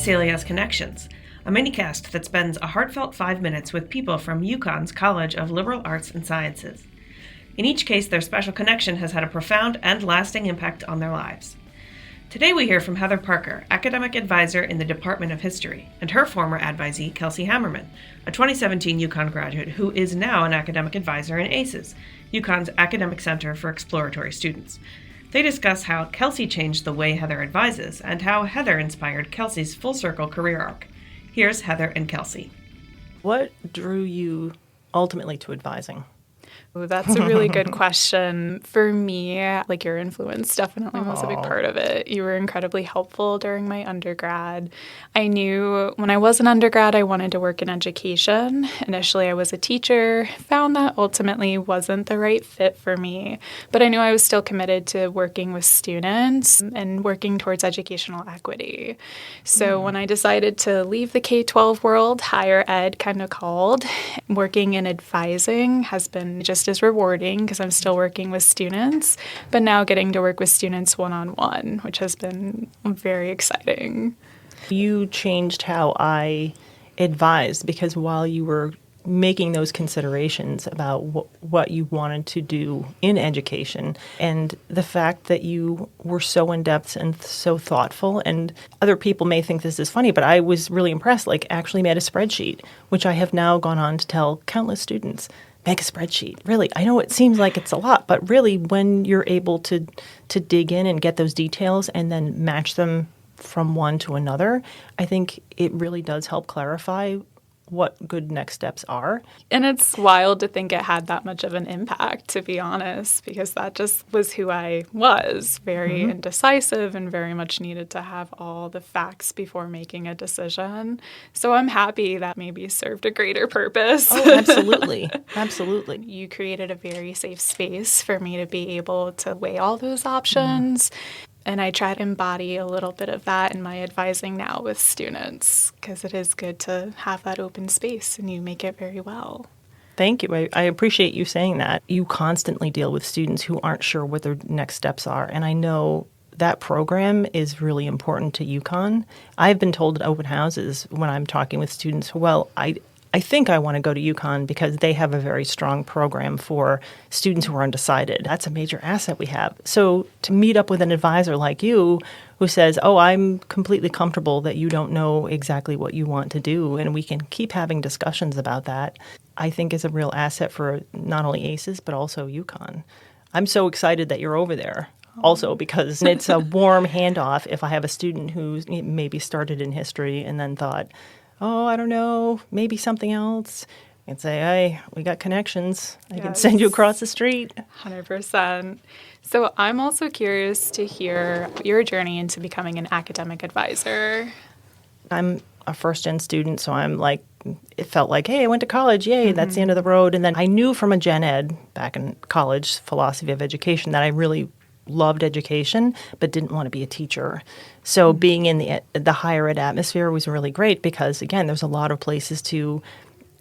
CLAS Connections, a minicast that spends a heartfelt 5 minutes with people from UConn's College of Liberal Arts and Sciences. In each case, their special connection has had a profound and lasting impact on their lives. Today we hear from Heather Parker, academic advisor in the Department of History, and her former advisee, Kelsey Hammerman, a 2017 UConn graduate who is now an academic advisor in ACES, UConn's Academic Center for Exploratory Students. They discuss how Kelsey changed the way Heather advises and how Heather inspired Kelsey's full-circle career arc. Here's Heather and Kelsey. What drew you ultimately to advising? Ooh, that's a really good question. For me, like your influence definitely was a big part of it. You were incredibly helpful during my undergrad. I knew when I was an undergrad, I wanted to work in education. Initially, I was a teacher, found that ultimately wasn't the right fit for me. But I knew I was still committed to working with students and working towards educational equity. So when I decided to leave the K-12 world, higher ed kind of called. Working in advising has been just as rewarding because I'm still working with students, but now getting to work with students one-on-one, which has been very exciting. You changed how I advised because while you were making those considerations about what you wanted to do in education and the fact that you were so in-depth and so thoughtful, and other people may think this is funny, but I was really impressed, actually made a spreadsheet, which I have now gone on to tell countless students. Make a spreadsheet. Really, I know it seems like it's a lot, but really when you're able to dig in and get those details and then match them from one to another, I think it really does help clarify what good next steps are. And it's wild to think it had that much of an impact, to be honest, because that just was who I was, very indecisive and very much needed to have all the facts before making a decision. So I'm happy that maybe served a greater purpose. Oh, absolutely. Absolutely. You created a very safe space for me to be able to weigh all those options. And I try to embody a little bit of that in my advising now with students because it is good to have that open space and you make it very well. Thank you. I appreciate you saying that. You constantly deal with students who aren't sure what their next steps are. And I know that program is really important to UConn. I've been told at open houses when I'm talking with students, well, I think I want to go to UConn because they have a very strong program for students who are undecided. That's a major asset we have. So to meet up with an advisor like you who says, oh, I'm completely comfortable that you don't know exactly what you want to do, and we can keep having discussions about that, I think is a real asset for not only ACES, but also UConn. I'm so excited that you're over there. Also, because it's a warm handoff if I have a student who maybe started in history and then thought, oh, I don't know, maybe something else. I can say, hey, we got connections. I can send you across the street. 100%. So I'm also curious to hear your journey into becoming an academic advisor. I'm a first-gen student, so it felt like, hey, I went to college, yay, that's the end of the road. And then I knew from a gen ed back in college, philosophy of education, that I really loved education, but didn't want to be a teacher. So being in the higher ed atmosphere was really great because, again, there's a lot of places to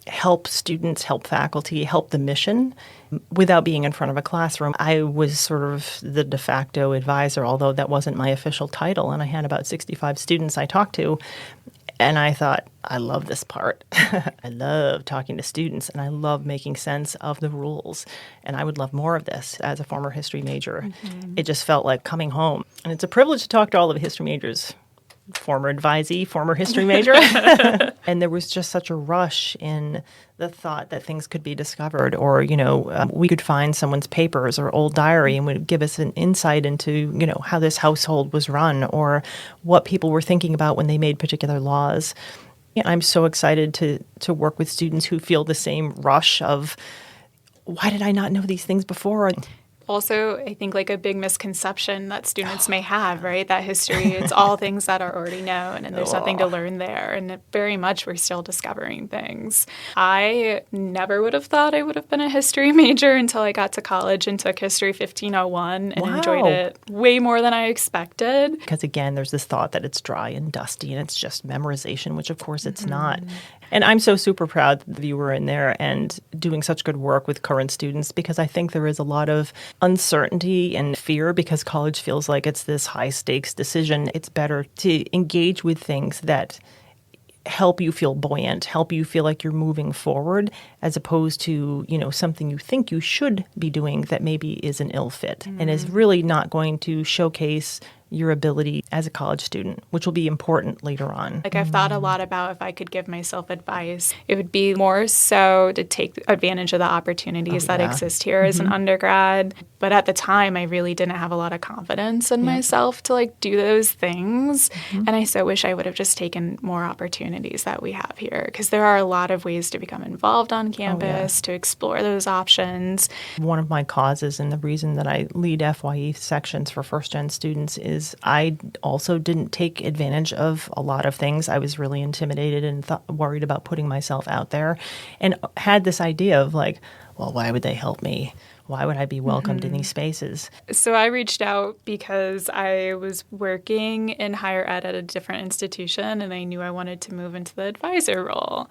help students, help faculty, help the mission without being in front of a classroom. I was sort of the de facto advisor, although that wasn't my official title, and I had about 65 students I talked to. And I thought, I love this part. I love talking to students, and I love making sense of the rules. And I would love more of this as a former history major. It just felt like coming home. And it's a privilege to talk to all of the history majors, former advisee, former history major. And there was just such a rush in the thought that things could be discovered or, we could find someone's papers or old diary and would give us an insight into, how this household was run or what people were thinking about when they made particular laws. I'm so excited to work with students who feel the same rush of, why did I not know these things before? Also, I think a big misconception that students may have, right? That history, it's all things that are already known and there's nothing to learn there. And very much we're still discovering things. I never would have thought I would have been a history major until I got to college and took History 1501 and enjoyed it way more than I expected. Because again, there's this thought that it's dry and dusty and it's just memorization, which of course it's not. And I'm so super proud that you were in there and doing such good work with current students, because I think there is a lot of uncertainty and fear because college feels like it's this high stakes decision. It's better to engage with things that help you feel buoyant, help you feel like you're moving forward, as opposed to, something you think you should be doing that maybe is an ill fit and is really not going to showcase your ability as a college student, which will be important later on. Like, I've thought a lot about if I could give myself advice, it would be more so to take advantage of the opportunities that exist here as an undergrad. But at the time, I really didn't have a lot of confidence in myself to do those things. And I so wish I would have just taken more opportunities that we have here, because there are a lot of ways to become involved on campus, to explore those options. One of my causes and the reason that I lead FYE sections for first-gen students is I also didn't take advantage of a lot of things. I was really intimidated and worried about putting myself out there, and had this idea of well, why would they help me? Why would I be welcomed in these spaces? So I reached out because I was working in higher ed at a different institution, and I knew I wanted to move into the advisor role.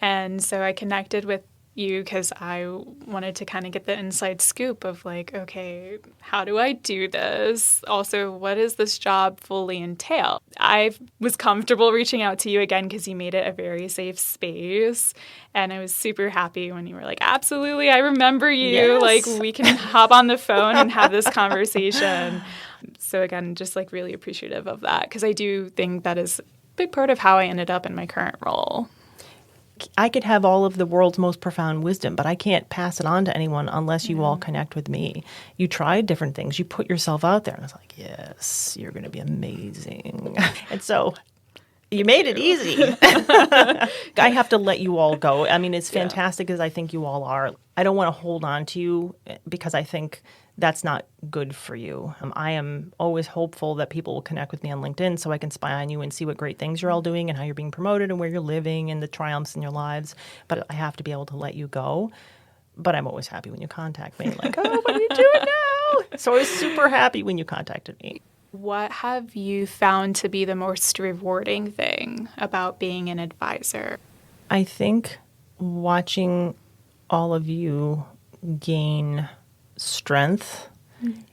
And so I connected with you because I wanted to kind of get the inside scoop of okay, how do I do this? Also, what does this job fully entail? I was comfortable reaching out to you again because you made it a very safe space. And I was super happy when you were like, absolutely, I remember you. Yes. We can hop on the phone and have this conversation. So again, just really appreciative of that, because I do think that is a big part of how I ended up in my current role. I could have all of the world's most profound wisdom, but I can't pass it on to anyone unless you all connect with me. You tried different things. You put yourself out there. And I was like, yes, you're going to be amazing. And so you made it easy. I have to let you all go. I mean, it's fantastic as I think you all are. I don't want to hold on to you because I think that's not good for you. I am always hopeful that people will connect with me on LinkedIn so I can spy on you and see what great things you're all doing and how you're being promoted and where you're living and the triumphs in your lives. But I have to be able to let you go. But I'm always happy when you contact me. What are you doing now? So I was super happy when you contacted me. What have you found to be the most rewarding thing about being an advisor? I think watching all of you gain strength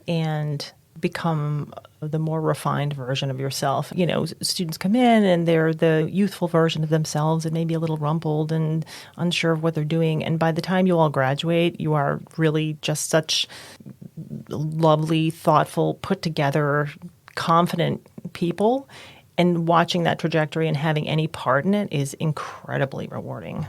and become the more refined version of yourself. Students come in and they're the youthful version of themselves and maybe a little rumpled and unsure of what they're doing. And by the time you all graduate, you are really just such lovely, thoughtful, put together, confident people. And watching that trajectory and having any part in it is incredibly rewarding.